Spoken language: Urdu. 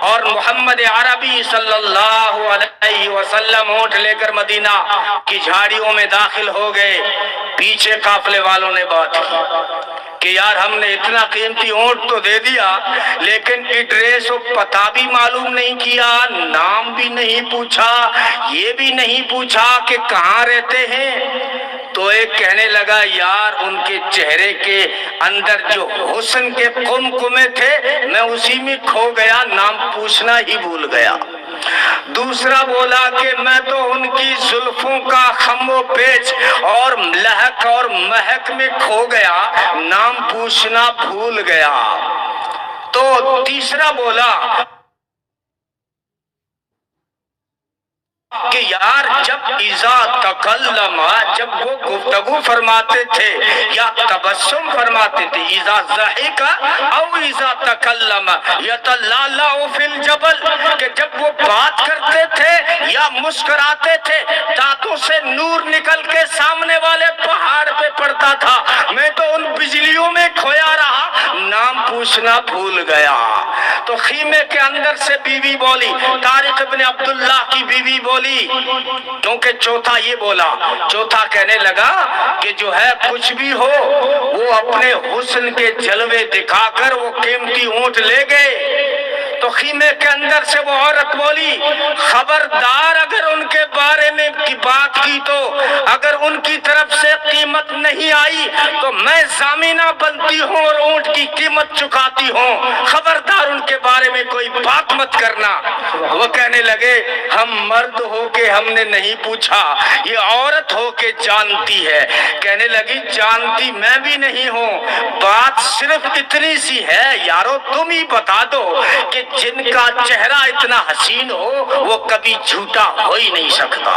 اور محمد عربی صلی اللہ علیہ وسلم اونٹ لے کر مدینہ کی جھاڑیوں میں داخل ہو گئے۔ پیچھے قافلے والوں نے بات کی کہ یار ہم نے اتنا قیمتی اونٹ تو دے دیا، لیکن ایڈریس و پتہ بھی معلوم نہیں کیا، نام بھی نہیں پوچھا، یہ بھی نہیں پوچھا کہ کہاں رہتے ہیں۔ تو ایک کہنے لگا یار ان کے چہرے کے اندر جو حسن کے قمقمے تھے میں اسی میں کھو گیا، نام پوچھنا ہی بھول گیا۔ دوسرا بولا کہ میں تو ان کی زلفوں کا خم و پیچ اور لہک اور مہک میں کھو گیا، نام پوچھنا بھول گیا۔ تو تیسرا بولا کہ یار جب اذا تکلم، جب وہ گفتگو فرماتے تھے یا تبسم فرماتے تھے، اذا ضحک او اذا تکلم یتلالع فی الجبل، کہ جب وہ بات کرتے تھے یا مسکراتے تھے دانتوں سے نور نکل کے سامنے والے پہاڑ پہ پڑتا تھا، میں تو ان بجلیوں میں کھویا رہا، نام پوچھنا بھول گیا۔ تو خیمے کے اندر سے بیوی بولی، طارق ابن عبداللہ کی بیوی بولی، کیونکہ چوتھا یہ بولا، چوتھا کہنے لگا کہ جو ہے کچھ بھی ہو وہ اپنے حسن کے جلوے دکھا کر وہ قیمتی اونٹ لے گئے۔ تو خیمے کے اندر سے وہ عورت بولی خبردار اگر ان کے بارے میں کی بات کی تو اگر ان کی طرف سے قیمت نہیں آئی تو میں ضامنہ بنتی ہوں اور اونٹ کی قیمت چکاتی ہوں، خبردار ان کے بارے میں کوئی بات مت کرنا۔ وہ کہنے لگے ہم مرد ہو کے ہم نے نہیں پوچھا، یہ عورت ہو کے جانتی ہے۔ کہنے لگی جانتی میں بھی نہیں ہوں، بات صرف اتنی سی ہے یارو تم ہی بتا دو کہ جن کا چہرہ اتنا حسین ہو وہ کبھی جھوٹا ہو ہی نہیں سکتا۔